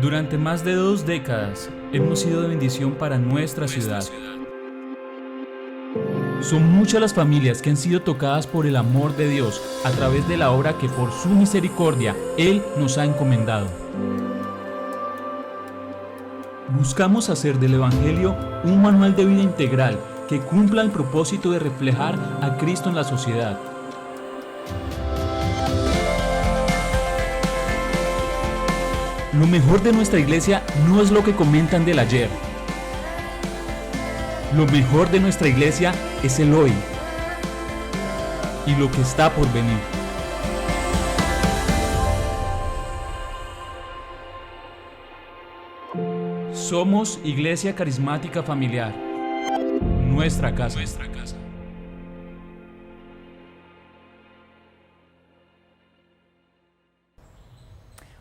Durante más de 2 décadas hemos sido de bendición para nuestra ciudad. Son muchas las familias que han sido tocadas por el amor de Dios a través de la obra que por su misericordia Él nos ha encomendado. Buscamos hacer del Evangelio un manual de vida integral que cumpla el propósito de reflejar a Cristo en la sociedad. Lo mejor de nuestra iglesia no es lo que comentan del ayer. Lo mejor de nuestra iglesia es el hoy y lo que está por venir. Somos Iglesia Carismática Familiar. Nuestra casa.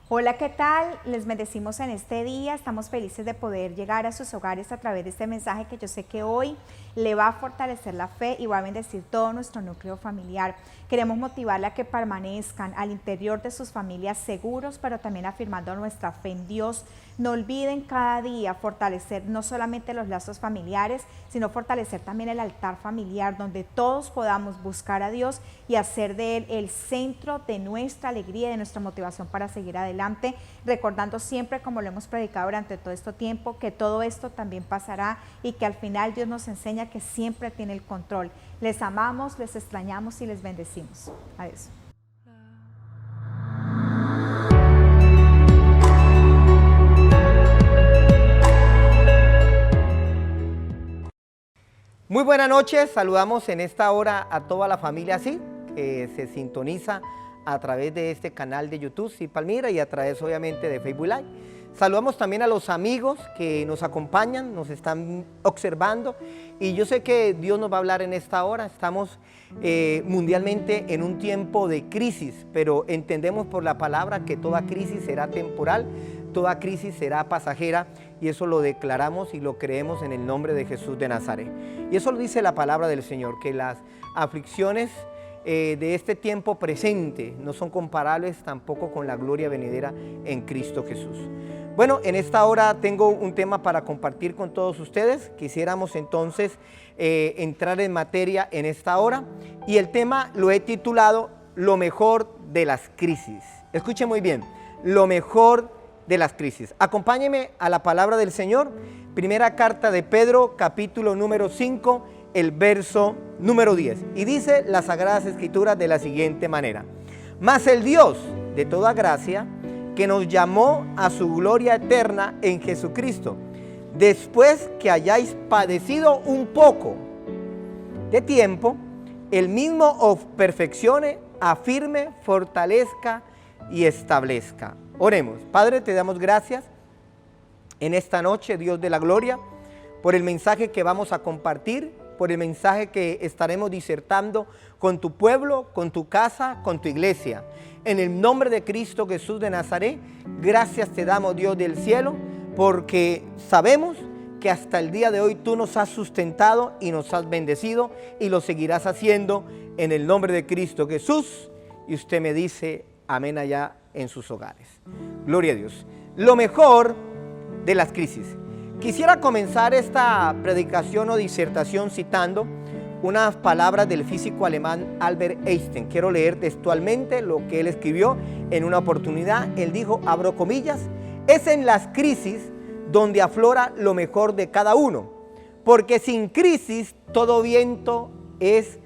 Hola, ¿qué tal? Les bendecimos en este día. Estamos felices de poder llegar a sus hogares a través de este mensaje que yo sé que hoy le va a fortalecer la fe y va a bendecir todo nuestro núcleo familiar. Queremos motivarla a que permanezcan al interior de sus familias seguros, pero también afirmando nuestra fe en Dios. No olviden cada día fortalecer no solamente los lazos familiares, sino fortalecer también el altar familiar, donde todos podamos buscar a Dios y hacer de Él el centro de nuestra alegría y de nuestra motivación para seguir adelante, recordando siempre, como lo hemos predicado durante todo este tiempo, que todo esto también pasará y que al final Dios nos enseña que siempre tiene el control. Les amamos, les extrañamos y les bendecimos. Adiós. Muy buenas noches, saludamos en esta hora a toda la familia así, que se sintoniza a través de este canal de YouTube, Sí Palmira, y a través obviamente de Facebook Live. Saludamos también a los amigos que nos acompañan, nos están observando, y yo sé que Dios nos va a hablar en esta hora. Estamos mundialmente en un tiempo de crisis, pero entendemos por la palabra que toda crisis será temporal, toda crisis será pasajera, y eso lo declaramos y lo creemos en el nombre de Jesús de Nazaret. Y eso lo dice la palabra del Señor, que las aflicciones de este tiempo presente no son comparables tampoco con la gloria venidera en Cristo Jesús. Bueno, en esta hora tengo un tema para compartir con todos ustedes. Quisiéramos entonces entrar en materia en esta hora, y el tema lo he titulado Lo mejor de las crisis. Escuchen muy bien, lo mejor de las crisis. Acompáñenme a la palabra del Señor. Primera carta de Pedro, capítulo número 5, el verso número 10. Y dice las Sagradas Escrituras de la siguiente manera: Mas el Dios de toda gracia, que nos llamó a su gloria eterna en Jesucristo, después que hayáis padecido un poco de tiempo, Él mismo os perfeccione, afirme, fortalezca y establezca. Oremos. Padre, te damos gracias en esta noche, Dios de la gloria, por el mensaje que vamos a compartir, por el mensaje que estaremos disertando con tu pueblo, con tu casa, con tu iglesia. En el nombre de Cristo Jesús de Nazaret, gracias te damos, Dios del cielo, porque sabemos que hasta el día de hoy tú nos has sustentado y nos has bendecido, y lo seguirás haciendo en el nombre de Cristo Jesús. Y usted me dice amén allá en sus hogares. Gloria a Dios. Lo mejor de las crisis. Quisiera comenzar esta predicación o disertación citando unas palabras del físico alemán Albert Einstein. Quiero leer textualmente lo que él escribió en una oportunidad. Él dijo, abro comillas: es en las crisis donde aflora lo mejor de cada uno, porque sin crisis todo viento es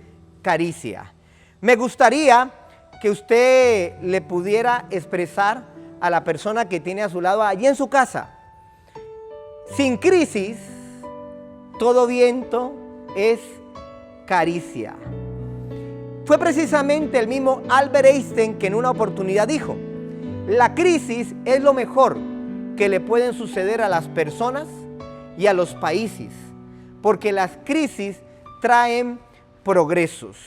caricia. Me gustaría que usted le pudiera expresar a la persona que tiene a su lado allí en su casa: sin crisis, todo viento es caricia. Fue precisamente el mismo Albert Einstein que en una oportunidad dijo: la crisis es lo mejor que le pueden suceder a las personas y a los países, porque las crisis traen progresos.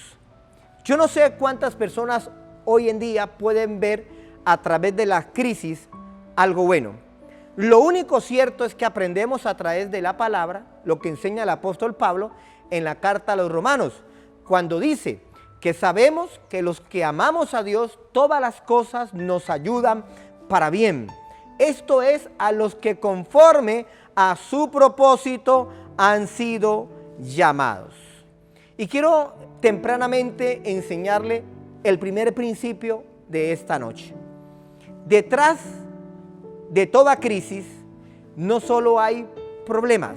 Yo no sé cuántas personas hoy en día pueden ver a través de la crisis algo bueno. Lo único cierto es que aprendemos a través de la palabra lo que enseña el apóstol Pablo en la carta a los Romanos, cuando dice que sabemos que los que amamos a Dios, todas las cosas nos ayudan para bien. esto es, a los que conforme a su propósito han sido llamados. Y quiero tempranamente enseñarle el primer principio de esta noche. Detrás de toda crisis no solo hay problemas,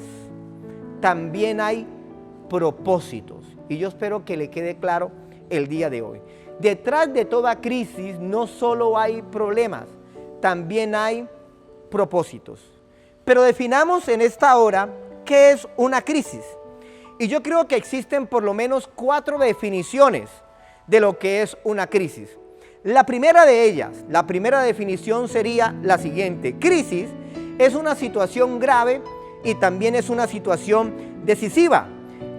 también hay propósitos. Y yo espero que le quede claro el día de hoy. Detrás de toda crisis no solo hay problemas, también hay propósitos. Pero definamos en esta hora qué es una crisis. Y yo creo que existen por lo menos 4 definiciones de lo que es una crisis. La primera de ellas, la primera definición sería la siguiente: crisis es una situación grave y también es una situación decisiva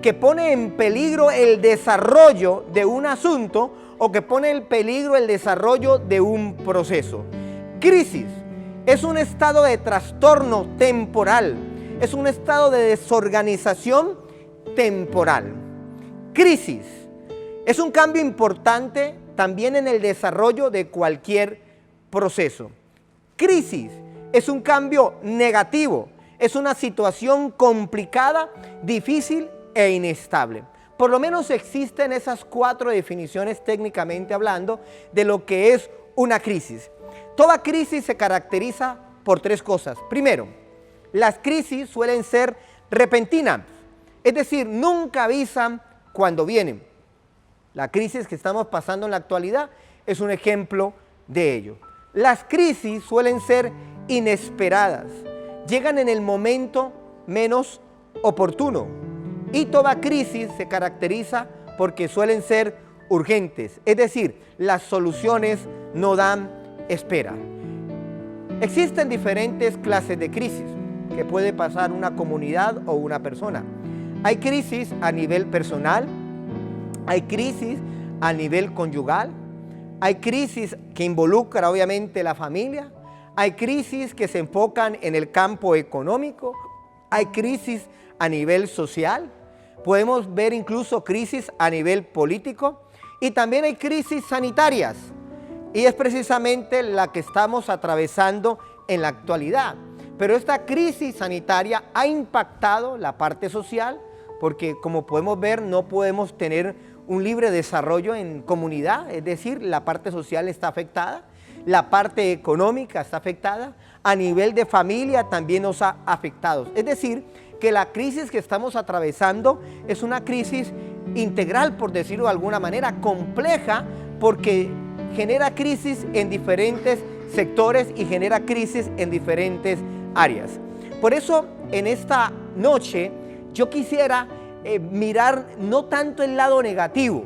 que pone en peligro el desarrollo de un asunto o que pone en peligro el desarrollo de un proceso. Crisis es un estado de trastorno temporal, es un estado de desorganización temporal. Crisis es un cambio importante también en el desarrollo de cualquier proceso. Crisis es un cambio negativo, es una situación complicada, difícil e inestable. Por lo menos existen esas 4 definiciones técnicamente hablando de lo que es una crisis. Toda crisis se caracteriza por 3 cosas. Primero, las crisis suelen ser repentinas, es decir, nunca avisan cuando vienen. La crisis que estamos pasando en la actualidad es un ejemplo de ello. Las crisis suelen ser inesperadas, llegan en el momento menos oportuno. Y toda crisis se caracteriza porque suelen ser urgentes, es decir, las soluciones no dan espera. Existen diferentes clases de crisis que puede pasar una comunidad o una persona. Hay crisis a nivel personal, hay crisis a nivel conyugal, hay crisis que involucra obviamente la familia, hay crisis que se enfocan en el campo económico, hay crisis a nivel social, podemos ver incluso crisis a nivel político y también hay crisis sanitarias y es precisamente la que estamos atravesando en la actualidad. Pero esta crisis sanitaria ha impactado la parte social porque, como podemos ver, no podemos tener un libre desarrollo en comunidad, es decir, la parte social está afectada, la parte económica está afectada, a nivel de familia también nos ha afectado. Es decir, que la crisis que estamos atravesando es una crisis integral, por decirlo de alguna manera, compleja, porque genera crisis en diferentes sectores y genera crisis en diferentes áreas. Por eso, en esta noche, yo quisiera mirar no tanto el lado negativo,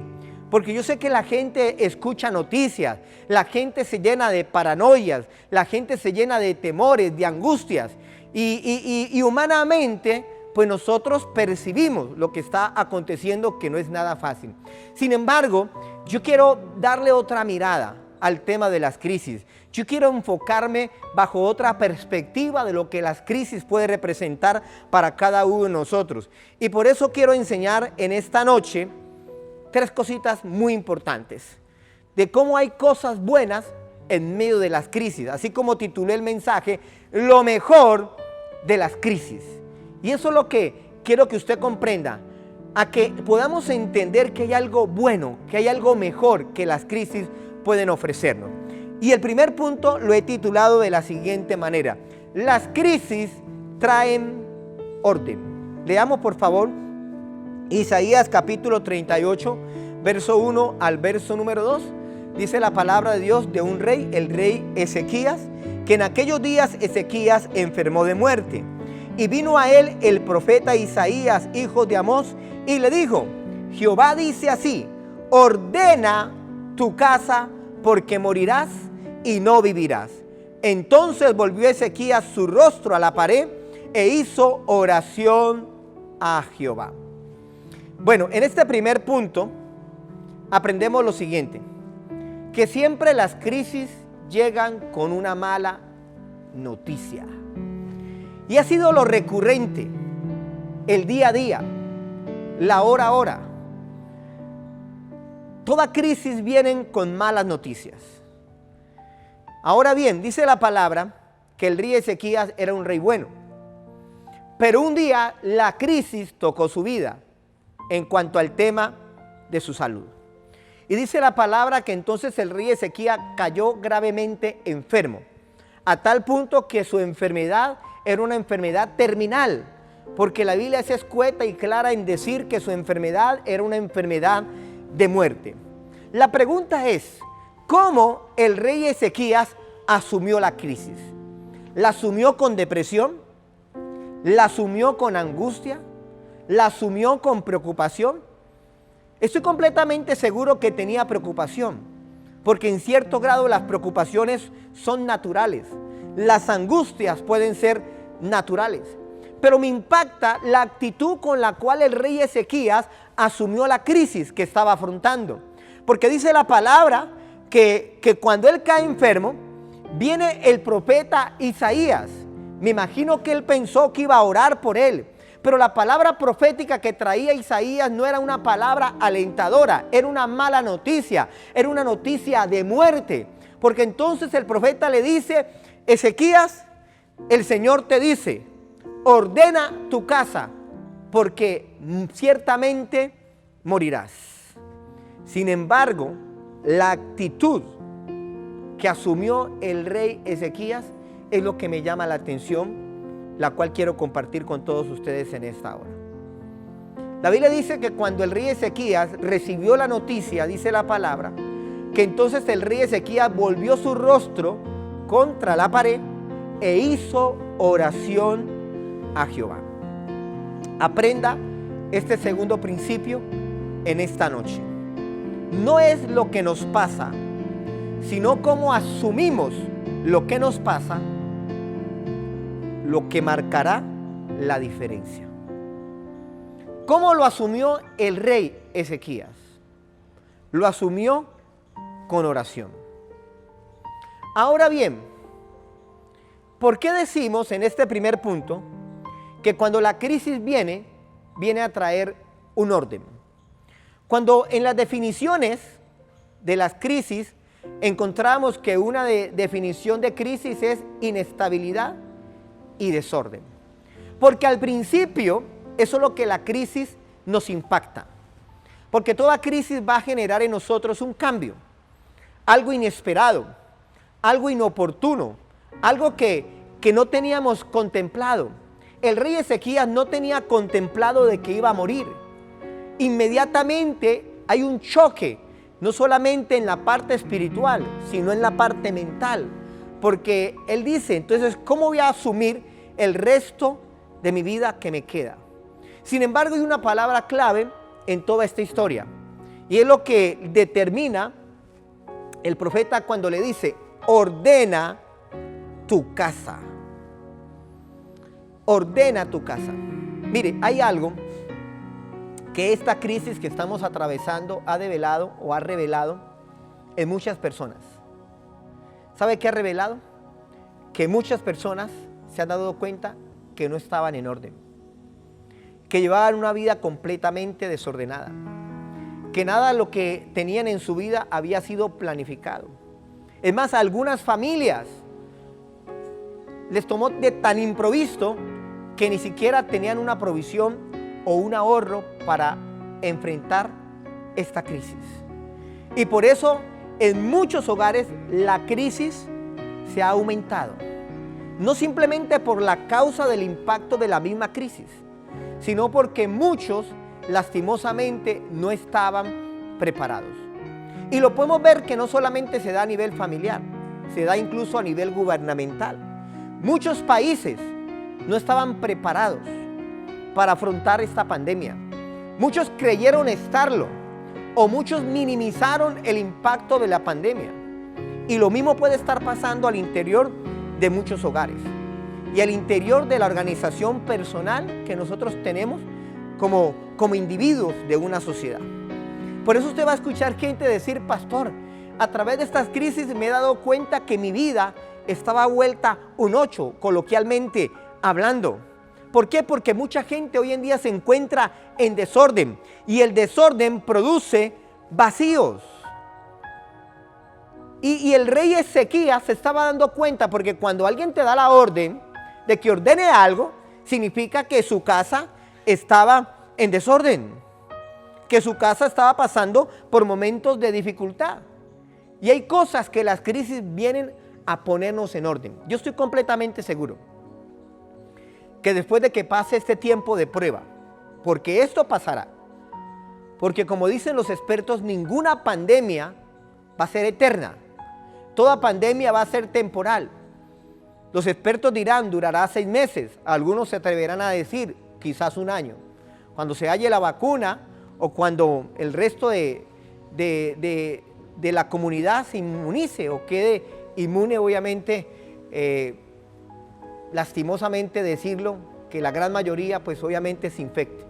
porque yo sé que la gente escucha noticias, la gente se llena de paranoias, la gente se llena de temores, de angustias, y humanamente, pues nosotros percibimos lo que está aconteciendo, que no es nada fácil. Sin embargo, yo quiero darle otra mirada al tema de las crisis. Yo quiero enfocarme bajo otra perspectiva de lo que las crisis pueden representar para cada uno de nosotros. Y por eso quiero enseñar en esta noche 3 cositas muy importantes de cómo hay cosas buenas en medio de las crisis, así como titulé el mensaje, lo mejor de las crisis. Y eso es lo que quiero que usted comprenda, a que podamos entender que hay algo bueno, que hay algo mejor que las crisis pueden ofrecernos. Y el primer punto lo he titulado de la siguiente manera: las crisis traen orden. Leamos por favor Isaías capítulo 38, verso 1 al verso número 2. Dice la palabra de Dios de un rey, el rey Ezequías, que en aquellos días Ezequías enfermó de muerte. Y vino a él el profeta Isaías, hijo de Amós, y le dijo: Jehová dice así, ordena tu casa porque morirás y no vivirás. Entonces volvió Ezequías su rostro a la pared e hizo oración a Jehová. Bueno, en este primer punto aprendemos lo siguiente, que siempre las crisis llegan con una mala noticia. Y ha sido lo recurrente, el día a día, la hora a hora. Toda crisis viene con malas noticias. Ahora bien, dice la palabra que el rey Ezequías era un rey bueno. Pero un día la crisis tocó su vida en cuanto al tema de su salud. Y dice la palabra que entonces el rey Ezequías cayó gravemente enfermo, a tal punto que su enfermedad era una enfermedad terminal, porque la Biblia es escueta y clara en decir que su enfermedad era una enfermedad de muerte. La pregunta es, ¿cómo el rey Ezequías asumió la crisis? ¿La asumió con depresión? ¿La asumió con angustia? ¿La asumió con preocupación? Estoy completamente seguro que tenía preocupación, porque en cierto grado las preocupaciones son naturales. Las angustias pueden ser naturales. Pero me impacta la actitud con la cual el rey Ezequías asumió la crisis que estaba afrontando. Porque dice la palabra que cuando él cae enfermo, viene el profeta Isaías. Me imagino que él pensó que iba a orar por él. Pero la palabra profética que traía Isaías no era una palabra alentadora, era una mala noticia, era una noticia de muerte. Porque entonces el profeta le dice, Ezequías, el Señor te dice, ordena tu casa, porque ciertamente morirás. Sin embargo, la actitud que asumió el rey Ezequías es lo que me llama la atención, la cual quiero compartir con todos ustedes en esta hora. La Biblia dice que cuando el rey Ezequías recibió la noticia, dice la palabra, que entonces el rey Ezequías volvió su rostro contra la pared e hizo oración a Jehová. Aprenda este segundo principio en esta noche. No es lo que nos pasa, sino cómo asumimos lo que nos pasa, lo que marcará la diferencia. ¿Cómo lo asumió el rey Ezequías? Lo asumió con oración. Ahora bien, ¿por qué decimos en este primer punto que cuando la crisis viene a traer un orden? Cuando en las definiciones de las crisis encontramos que una definición de crisis es inestabilidad y desorden. Porque al principio eso es lo que la crisis nos impacta. Porque toda crisis va a generar en nosotros un cambio, algo inesperado, algo inoportuno, algo que no teníamos contemplado. El rey Ezequías no tenía contemplado de que iba a morir. Inmediatamente hay un choque, no solamente en la parte espiritual, sino en la parte mental. Porque él dice, entonces, ¿cómo voy a asumir el resto de mi vida que me queda? Sin embargo, hay una palabra clave en toda esta historia. Y es lo que determina el profeta cuando le dice, ordena tu casa. Ordena tu casa. Mire, hay algo que esta crisis que estamos atravesando ha develado o ha revelado en muchas personas. ¿Sabe qué ha revelado? Que muchas personas se han dado cuenta que no estaban en orden, que llevaban una vida completamente desordenada, que nada de lo que tenían en su vida había sido planificado. Es más, a algunas familias les tomó de tan improviso que ni siquiera tenían una provisión o un ahorro para enfrentar esta crisis. Y por eso en muchos hogares la crisis se ha aumentado. No simplemente por la causa del impacto de la misma crisis, sino porque muchos lastimosamente no estaban preparados. Y lo podemos ver que no solamente se da a nivel familiar, se da incluso a nivel gubernamental. Muchos países no estaban preparados para afrontar esta pandemia. Muchos creyeron estarlo, o muchos minimizaron el impacto de la pandemia. Y lo mismo puede estar pasando al interior de muchos hogares y al interior de la organización personal que nosotros tenemos como individuos de una sociedad. Por eso usted va a escuchar gente decir, pastor, a través de estas crisis me he dado cuenta que mi vida estaba vuelta un 8, coloquialmente hablando. ¿Por qué? Porque mucha gente hoy en día se encuentra en desorden y el desorden produce vacíos. Y el rey Ezequías se estaba dando cuenta, porque cuando alguien te da la orden de que ordene algo, significa que su casa estaba en desorden, que su casa estaba pasando por momentos de dificultad. Y hay cosas que las crisis vienen a ponernos en orden. Yo estoy completamente seguro que después de que pase este tiempo de prueba, porque esto pasará, porque como dicen los expertos, ninguna pandemia va a ser eterna, toda pandemia va a ser temporal. Los expertos dirán, durará 6 meses, algunos se atreverán a decir, quizás 1 año. Cuando se halle la vacuna o cuando el resto de la comunidad se inmunice o quede inmune, obviamente, lastimosamente decirlo, que la gran mayoría pues obviamente se infecte.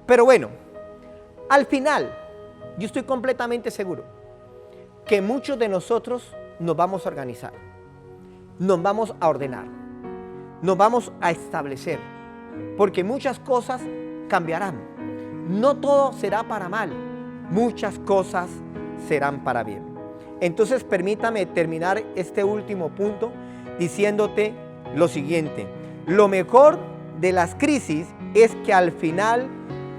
Pero bueno, al final, yo estoy completamente seguro que muchos de nosotros nos vamos a organizar, nos vamos a ordenar, nos vamos a establecer, porque muchas cosas cambiarán. No todo será para mal, muchas cosas serán para bien. Entonces permítame terminar este último punto diciéndote lo siguiente: lo mejor de las crisis es que al final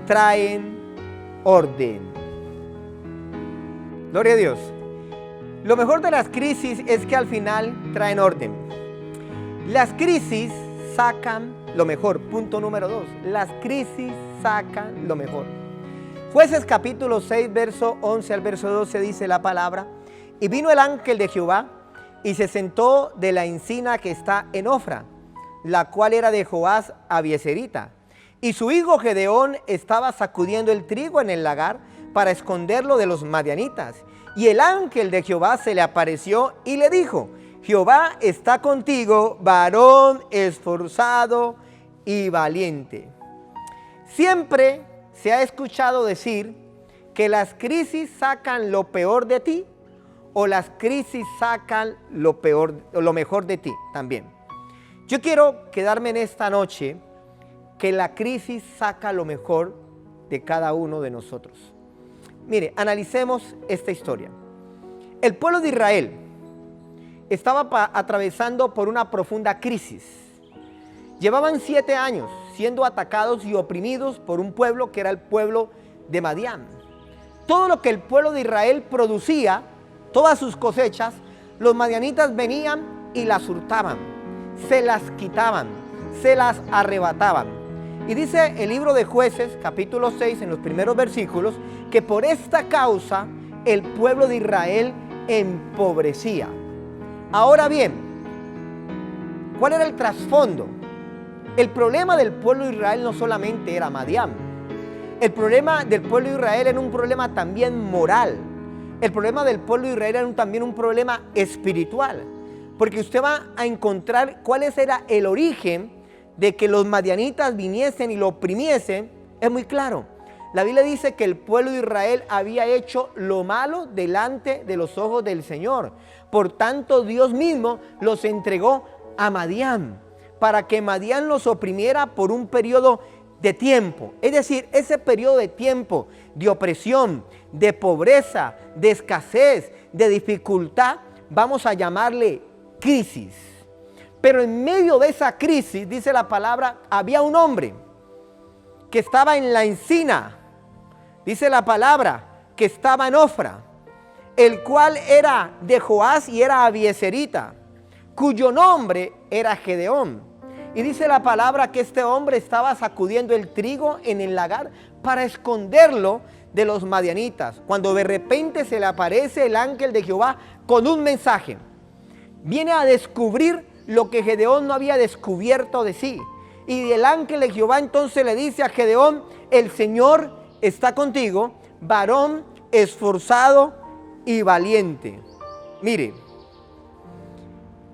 traen orden. Gloria a Dios. Lo mejor de las crisis es que al final traen orden. Las crisis sacan lo mejor. Punto número 2. Las crisis sacan lo mejor. Jueces capítulo 6, verso 11 al verso 12 dice la palabra: y vino el ángel de Jehová y se sentó de la encina que está en Ofra, la cual era de Joás Abieserita. Y su hijo Gedeón estaba sacudiendo el trigo en el lagar para esconderlo de los madianitas. Y el ángel de Jehová se le apareció y le dijo: Jehová está contigo, varón esforzado y valiente. Siempre se ha escuchado decir que las crisis sacan lo peor de ti, o las crisis sacan lo peor o lo mejor de ti también. Yo quiero quedarme en esta noche que la crisis saca lo mejor de cada uno de nosotros. Mire, analicemos esta historia. El pueblo de Israel estaba atravesando por una profunda crisis. Llevaban 7 años siendo atacados y oprimidos por un pueblo que era el pueblo de Madián. Todo lo que el pueblo de Israel producía, todas sus cosechas, los madianitas venían y las hurtaban, se las quitaban, se las arrebataban. Y dice el libro de Jueces, capítulo 6, en los primeros versículos, que por esta causa el pueblo de Israel empobrecía. Ahora bien, ¿cuál era el trasfondo? El problema del pueblo de Israel no solamente era Madián. El problema del pueblo de Israel era un problema también moral. El problema del pueblo de Israel era también un problema espiritual. Porque usted va a encontrar cuál era el origen de que los madianitas viniesen y lo oprimiesen. Es muy claro. La Biblia dice que el pueblo de Israel había hecho lo malo delante de los ojos del Señor. Por tanto, Dios mismo los entregó a Madián, para que Madián los oprimiera por un periodo de tiempo. Es decir, ese periodo de tiempo de opresión, de pobreza, de escasez, de dificultad, vamos a llamarle crisis. Pero en medio de esa crisis, dice la palabra, había un hombre que estaba en la encina, dice la palabra, que estaba en Ofra, el cual era de Joás y era abieserita, cuyo nombre era Gedeón. Y dice la palabra que este hombre estaba sacudiendo el trigo en el lagar para esconderlo de los madianitas, cuando de repente se le aparece el ángel de Jehová con un mensaje. Viene a descubrir lo que Gedeón no había descubierto de sí. Y el ángel de Jehová entonces le dice a Gedeón: el Señor está contigo, varón esforzado y valiente. Mire,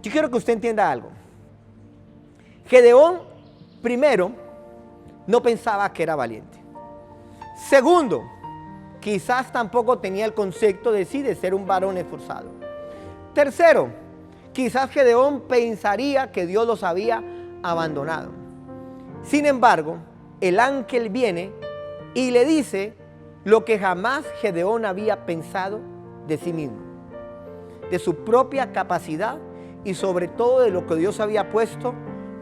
yo quiero que usted entienda algo. Gedeón, primero, no pensaba que era valiente. Segundo, quizás tampoco tenía el concepto de sí de ser un varón esforzado. Tercero, quizás Gedeón pensaría que Dios los había abandonado. Sin embargo, el ángel viene y le dice lo que jamás Gedeón había pensado de sí mismo. de su propia capacidad y sobre todo de lo que Dios había puesto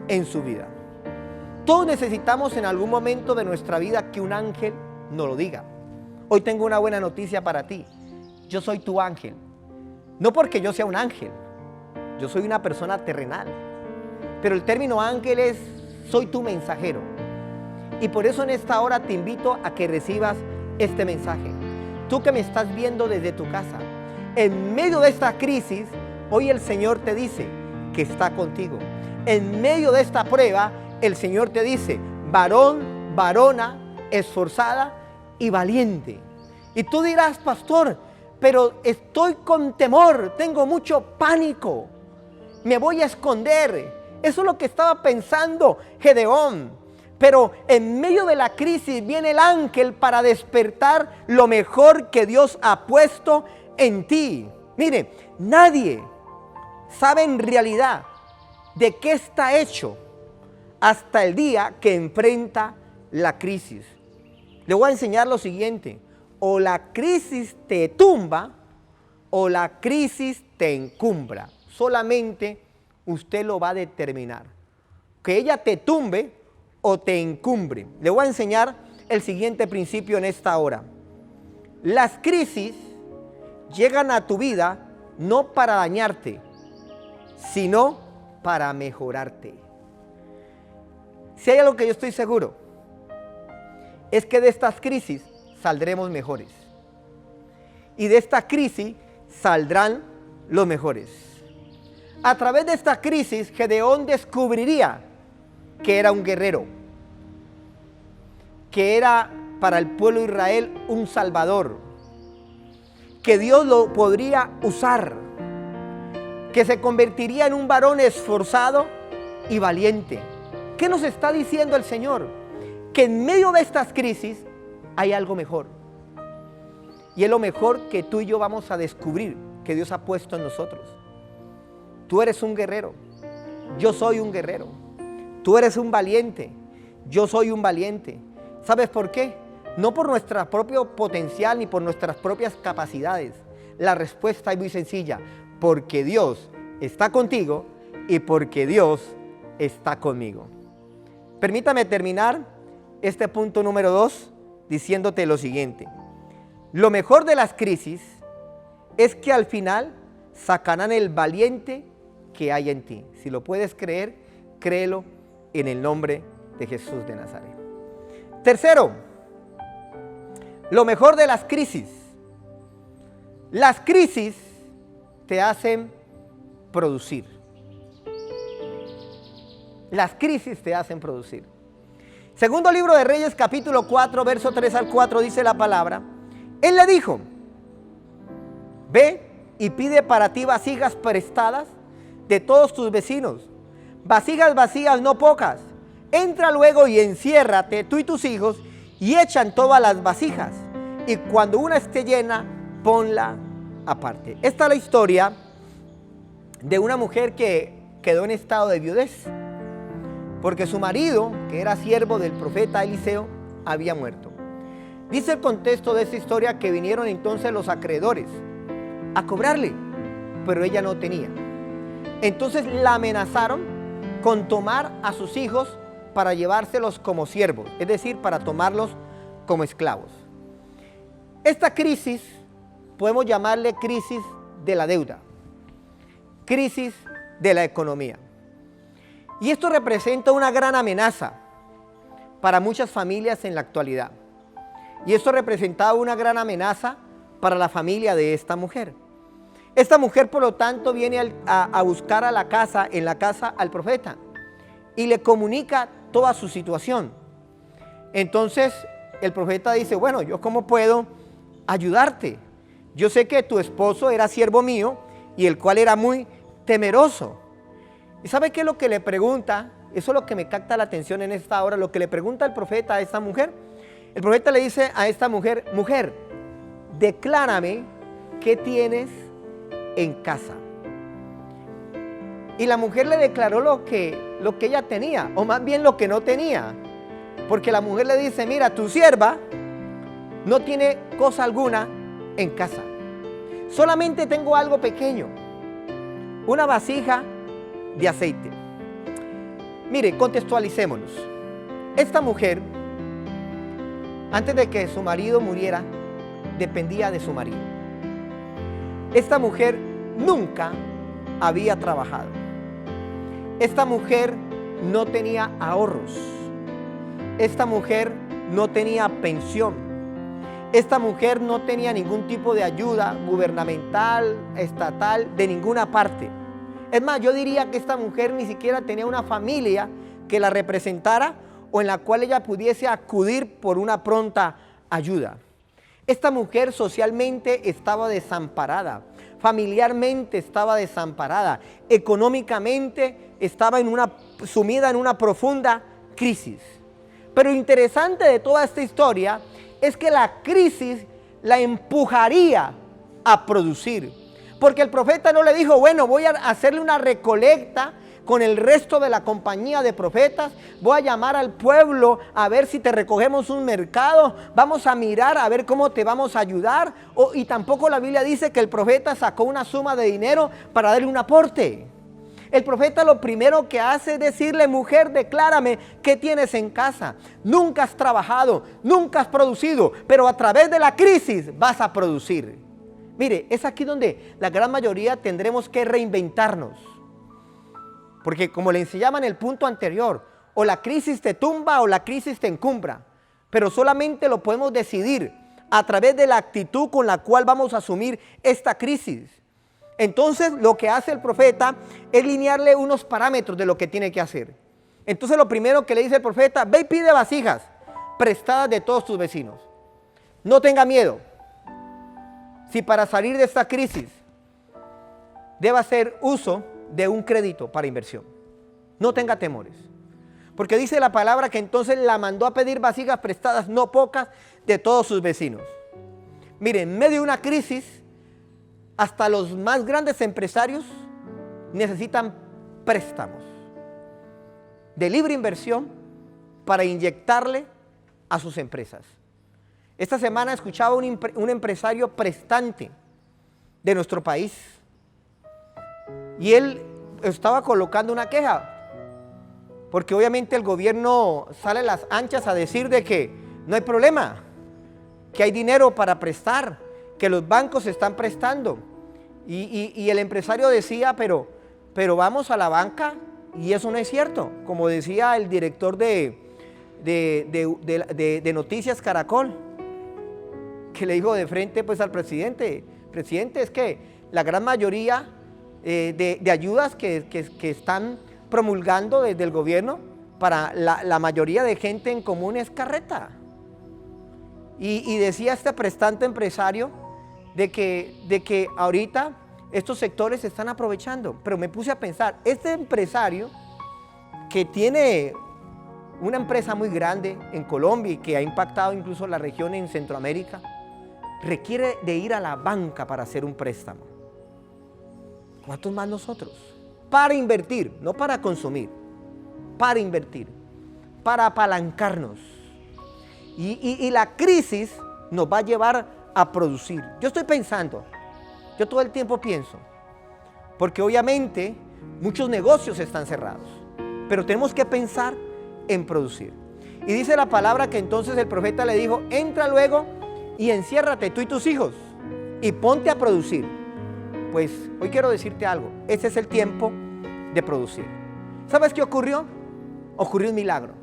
en su vida. Todos necesitamos en algún momento de nuestra vida que un ángel nos lo diga. Hoy tengo una buena noticia para ti. Yo soy tu ángel. No porque yo sea un ángel, yo soy una persona terrenal. Pero el término ángel es, soy tu mensajero. Y por eso en esta hora te invito a que recibas este mensaje. Tú que me estás viendo desde tu casa, en medio de esta crisis, hoy el Señor te dice que está contigo. En medio de esta prueba, el Señor te dice, varón, varona, esforzada y valiente. Y tú dirás, pastor, pero estoy con temor, tengo mucho pánico, me voy a esconder. Eso es lo que estaba pensando Gedeón. Pero en medio de la crisis viene el ángel para despertar lo mejor que Dios ha puesto en ti. Mire, nadie sabe en realidad de qué está hecho hasta el día que enfrenta la crisis. Le voy a enseñar lo siguiente: o la crisis te tumba o la crisis te encumbra. Solamente usted lo va a determinar. Que ella te tumbe o te encumbre. Le voy a enseñar el siguiente principio en esta hora. Las crisis llegan a tu vida no para dañarte, sino para mejorarte. Si hay algo que yo estoy seguro, es que de estas crisis saldremos mejores. Y de esta crisis saldrán los mejores. A través de esta crisis, Gedeón descubriría que era un guerrero, que era para el pueblo de Israel un salvador, que Dios lo podría usar, que se convertiría en un varón esforzado y valiente. ¿Qué nos está diciendo el Señor? Que en medio de estas crisis hay algo mejor. Y es lo mejor que tú y yo vamos a descubrir que Dios ha puesto en nosotros. Tú eres un guerrero, yo soy un guerrero. Tú eres un valiente, yo soy un valiente. ¿Sabes por qué? No por nuestro propio potencial ni por nuestras propias capacidades. La respuesta es muy sencilla: porque Dios está contigo y porque Dios está conmigo. Permítame terminar este punto número 2 diciéndote lo siguiente. Lo mejor de las crisis es que al final sacarán el valiente que hay en ti. Si lo puedes creer, créelo en el nombre de Jesús de Nazaret. Tercero, lo mejor de las crisis. Las crisis te hacen producir. Las crisis te hacen producir. Segundo libro de Reyes, capítulo 4, verso 3 al 4, dice la palabra. Él le dijo: ve y pide para ti vasijas prestadas de todos tus vecinos, vasijas vacías, no pocas. Entra luego y enciérrate tú y tus hijos y echan todas las vasijas, y cuando una esté llena, ponla aparte. Esta es la historia de una mujer que quedó en estado de viudez, porque su marido, que era siervo del profeta Eliseo, había muerto. Dice el contexto de esta historia que vinieron entonces los acreedores a cobrarle, pero ella no tenía. Entonces la amenazaron con tomar a sus hijos para llevárselos como siervos, es decir, para tomarlos como esclavos. Esta crisis podemos llamarle crisis de la deuda, crisis de la economía. Y esto representa una gran amenaza para muchas familias en la actualidad. Y esto representaba una gran amenaza para la familia de esta mujer. Esta mujer, por lo tanto, viene a buscar en la casa al profeta y le comunica toda su situación. Entonces el profeta dice: bueno, ¿yo cómo puedo ayudarte? Yo sé que tu esposo era siervo mío y el cual era muy temeroso. ¿Y sabe qué es lo que le pregunta? Eso es lo que me capta la atención en esta hora. Lo que le pregunta el profeta a esta mujer. El profeta le dice a esta mujer: mujer, declárame qué tienes en casa. Y la mujer le declaró lo que ella tenía, o más bien lo que no tenía. Porque la mujer le dice: mira, tu sierva no tiene cosa alguna en casa. solamente tengo algo pequeño, una vasija de aceite. Mire, contextualicémonos. Esta mujer, antes de que su marido muriera, dependía de su marido. Esta mujer nunca había trabajado. Esta mujer no tenía ahorros. Esta mujer no tenía pensión. Esta mujer no tenía ningún tipo de ayuda gubernamental, estatal, de ninguna parte. Es más, yo diría que esta mujer ni siquiera tenía una familia que la representara o en la cual ella pudiese acudir por una pronta ayuda. Esta mujer socialmente estaba desamparada, familiarmente estaba desamparada, económicamente estaba sumida en una profunda crisis. Pero lo interesante de toda esta historia es que la crisis la empujaría a producir. Porque el profeta no le dijo, bueno, voy a hacerle una recolecta con el resto de la compañía de profetas, voy a llamar al pueblo a ver si te recogemos un mercado, vamos a mirar a ver cómo te vamos a ayudar. Y tampoco la Biblia dice que el profeta sacó una suma de dinero para darle un aporte. El profeta lo primero que hace es decirle, mujer, declárame qué tienes en casa. Nunca has trabajado, nunca has producido, pero a través de la crisis vas a producir. Mire, es aquí donde la gran mayoría tendremos que reinventarnos. Porque como le enseñaba en el punto anterior, o la crisis te tumba o la crisis te encumbra. Pero solamente lo podemos decidir a través de la actitud con la cual vamos a asumir esta crisis. Entonces lo que hace el profeta es linearle unos parámetros de lo que tiene que hacer. Entonces lo primero que le dice el profeta, ve y pide vasijas prestadas de todos tus vecinos. No tenga miedo. Si para salir de esta crisis debe hacer uso de un crédito para inversión, no tenga temores. Porque dice la palabra que entonces la mandó a pedir vasijas prestadas, no pocas, de todos sus vecinos. Mire, en medio de una crisis, hasta los más grandes empresarios necesitan préstamos de libre inversión para inyectarle a sus empresas. Esta semana escuchaba un empresario prestante de nuestro país y él estaba colocando una queja porque obviamente el gobierno sale a las anchas a decir de que no hay problema, que hay dinero para prestar, que los bancos están prestando. Y el empresario decía, pero vamos a la banca, y eso no es cierto. Como decía el director de Noticias Caracol, que le dijo de frente pues al presidente, es que la gran mayoría de ayudas que están promulgando desde el gobierno para la mayoría de gente en común es carreta. Y decía este prestante empresario de que ahorita estos sectores se están aprovechando. Pero me puse a pensar, este empresario que tiene una empresa muy grande en Colombia y que ha impactado incluso la región en Centroamérica, requiere de ir a la banca para hacer un préstamo. ¿Cuántos más nosotros? Para invertir, no para consumir, para invertir, para apalancarnos. Y la crisis nos va a llevar a producir. Yo estoy pensando, yo todo el tiempo pienso, porque obviamente muchos negocios están cerrados, pero tenemos que pensar en producir. Y dice la palabra que entonces el profeta le dijo, entra luego y enciérrate tú y tus hijos y ponte a producir. Pues hoy quiero decirte algo, ese es el tiempo de producir. ¿Sabes qué ocurrió? Ocurrió un milagro.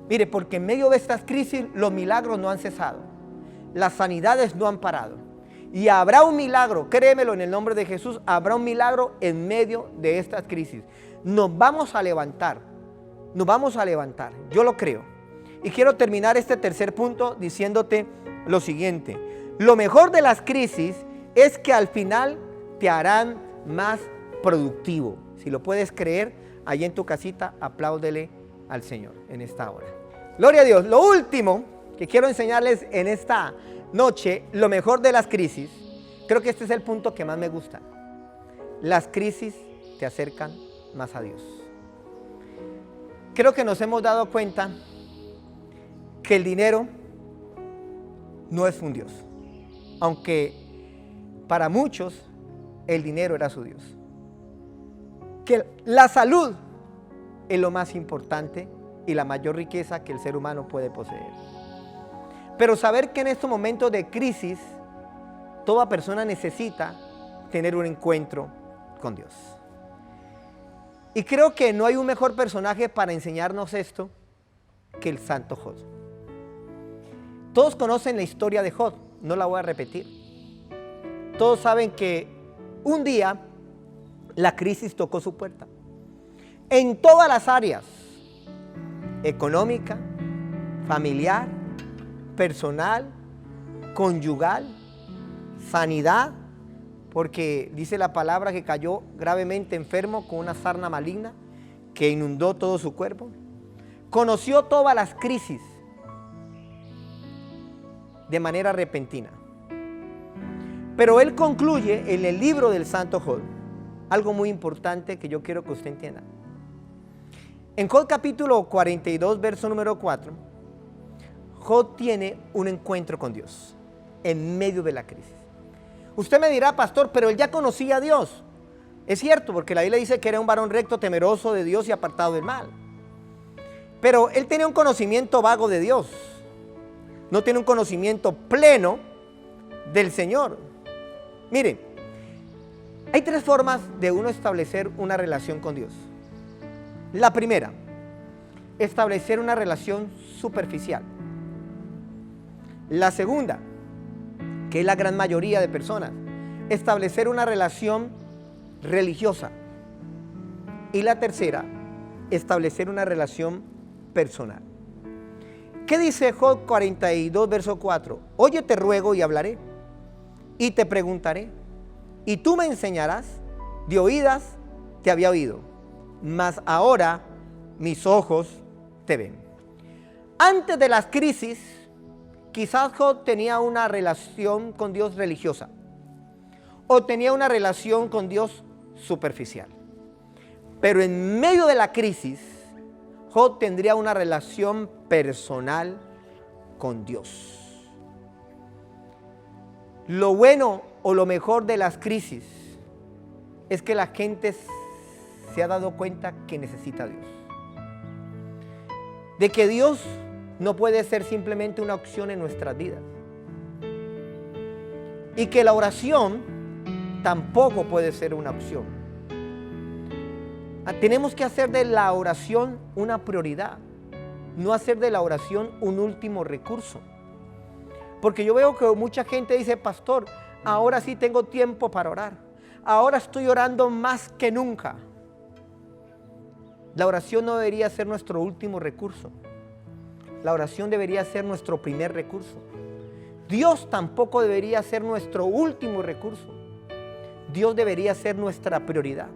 Mire, porque en medio de estas crisis los milagros no han cesado, las sanidades no han parado. Y habrá un milagro, créemelo en el nombre de Jesús, habrá un milagro en medio de estas crisis. Nos vamos a levantar, yo lo creo. Y quiero terminar este tercer punto diciéndote lo siguiente. Lo mejor de las crisis es que al final te harán más productivo. Si lo puedes creer, ahí en tu casita, apláudele al Señor en esta hora. Gloria a Dios. Lo último que quiero enseñarles en esta noche, lo mejor de las crisis, creo que este es el punto que más me gusta. Las crisis te acercan más a Dios. Creo que nos hemos dado cuenta que el dinero no es un Dios. Aunque para muchos el dinero era su Dios. Que la salud es lo más importante y la mayor riqueza que el ser humano puede poseer. Pero saber que en estos momentos de crisis, toda persona necesita tener un encuentro con Dios. Y creo que no hay un mejor personaje para enseñarnos esto que el santo Job. Todos conocen la historia de Job, no la voy a repetir. Todos saben que un día la crisis tocó su puerta. En todas las áreas, económica, familiar, personal, conyugal, sanidad, porque dice la palabra que cayó gravemente enfermo con una sarna maligna que inundó todo su cuerpo. Conoció todas las crisis de manera repentina. Pero él concluye en el libro del santo Job algo muy importante que yo quiero que usted entienda. En Job capítulo 42, verso número 4, Job tiene un encuentro con Dios en medio de la crisis. Usted me dirá, pastor, pero él ya conocía a Dios. Es cierto, porque la Biblia dice que era un varón recto, temeroso de Dios y apartado del mal. Pero él tenía un conocimiento vago de Dios. No tiene un conocimiento pleno del Señor. Miren, hay tres formas de uno establecer una relación con Dios. La primera, establecer una relación superficial. La segunda, que es la gran mayoría de personas, establecer una relación religiosa. Y la tercera, establecer una relación personal. ¿Qué dice Job 42, verso 4? Oye, te ruego y hablaré, y te preguntaré, y tú me enseñarás. De oídas te había oído, mas ahora mis ojos te ven. Antes de las crisis, quizás Job tenía una relación con Dios religiosa, o tenía una relación con Dios superficial. Pero en medio de la crisis, Job tendría una relación personal con Dios. Lo bueno o lo mejor de las crisis es que la gente se ha dado cuenta que necesita a Dios. De que Dios no puede ser simplemente una opción en nuestras vidas. Y que la oración tampoco puede ser una opción. Tenemos que hacer de la oración una prioridad, no hacer de la oración un último recurso. Porque yo veo que mucha gente dice, pastor, ahora sí tengo tiempo para orar. Ahora estoy orando más que nunca. La oración no debería ser nuestro último recurso. La oración debería ser nuestro primer recurso. Dios tampoco debería ser nuestro último recurso. Dios debería ser nuestra prioridad.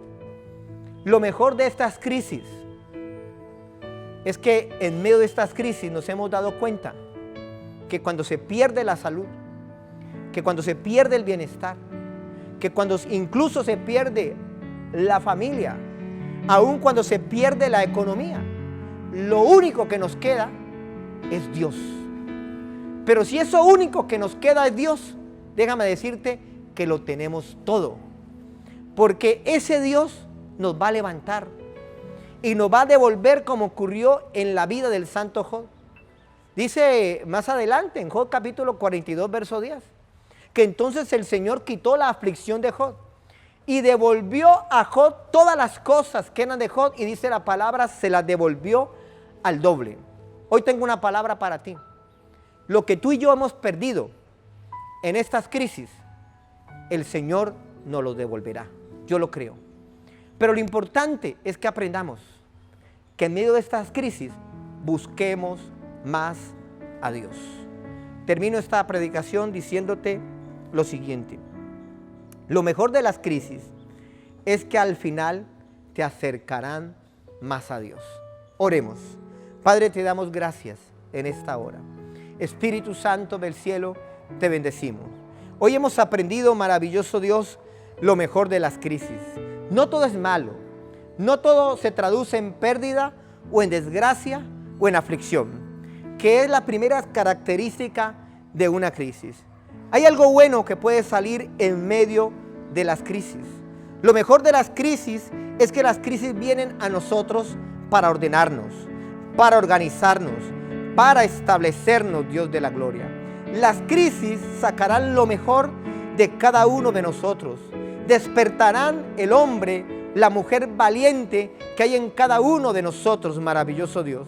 Lo mejor de estas crisis es que en medio de estas crisis nos hemos dado cuenta que cuando se pierde la salud, que cuando se pierde el bienestar, que cuando incluso se pierde la familia, aun cuando se pierde la economía, lo único que nos queda es Dios. Pero si eso único que nos queda es Dios, déjame decirte que lo tenemos todo. Porque ese Dios nos va a levantar y nos va a devolver como ocurrió en la vida del santo Job. Dice más adelante en Job capítulo 42, verso 10, que entonces el Señor quitó la aflicción de Job y devolvió a Job todas las cosas que eran de Job, y dice la palabra, se las devolvió al doble. Hoy tengo una palabra para ti. Lo que tú y yo hemos perdido en estas crisis, el Señor nos lo devolverá. Yo lo creo. Pero lo importante es que aprendamos que en medio de estas crisis busquemos más a Dios. Termino esta predicación diciéndote lo siguiente. Lo mejor de las crisis es que al final te acercarán más a Dios. Oremos. Padre, te damos gracias en esta hora. Espíritu Santo del cielo, te bendecimos. Hoy hemos aprendido, maravilloso Dios, lo mejor de las crisis. No todo es malo. No todo se traduce en pérdida o en desgracia o en aflicción, que es la primera característica de una crisis. Hay algo bueno que puede salir en medio de las crisis. Lo mejor de las crisis es que las crisis vienen a nosotros para ordenarnos, para organizarnos, para establecernos, Dios de la gloria. Las crisis sacarán lo mejor de cada uno de nosotros. Despertarán el hombre, la mujer valiente que hay en cada uno de nosotros, maravilloso Dios.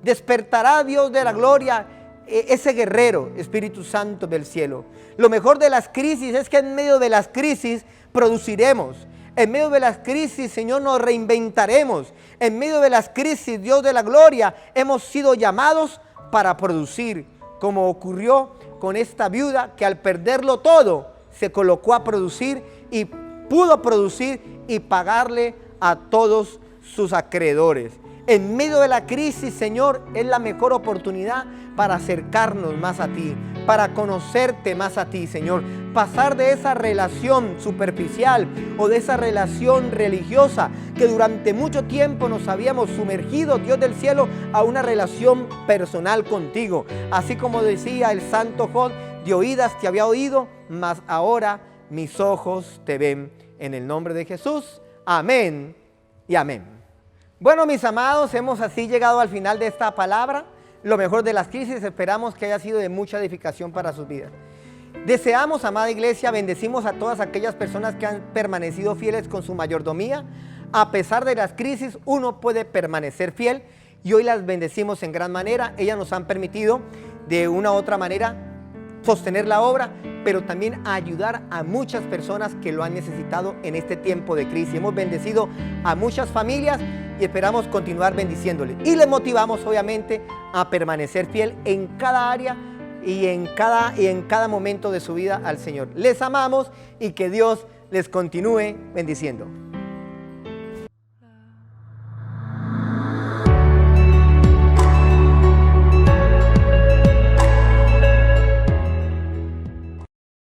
Despertará, Dios de la gloria, ese guerrero, Espíritu Santo del cielo. Lo mejor de las crisis es que en medio de las crisis produciremos. En medio de las crisis, Señor, nos reinventaremos. En medio de las crisis, Dios de la gloria, hemos sido llamados para producir, como ocurrió con esta viuda que al perderlo todo se colocó a producir y pudo producir y pagarle a todos sus acreedores. En medio de la crisis, Señor, es la mejor oportunidad para acercarnos más a ti, para conocerte más a ti, Señor. Pasar de esa relación superficial o de esa relación religiosa que durante mucho tiempo nos habíamos sumergido, Dios del cielo, a una relación personal contigo. Así como decía el santo Job, de oídas te había oído, mas ahora mis ojos te ven. En el nombre de Jesús, amén y amén. Bueno, mis amados, hemos así llegado al final de esta palabra. Lo mejor de las crisis, esperamos que haya sido de mucha edificación para sus vidas. Deseamos, amada iglesia, bendecimos a todas aquellas personas que han permanecido fieles con su mayordomía. A pesar de las crisis, uno puede permanecer fiel y hoy las bendecimos en gran manera. Ellas nos han permitido de una u otra manera sostener la obra, pero también ayudar a muchas personas que lo han necesitado en este tiempo de crisis. Hemos bendecido a muchas familias y esperamos continuar bendiciéndoles. Y les motivamos obviamente a permanecer fiel en cada área y en cada momento de su vida al Señor. Les amamos y que Dios les continúe bendiciendo.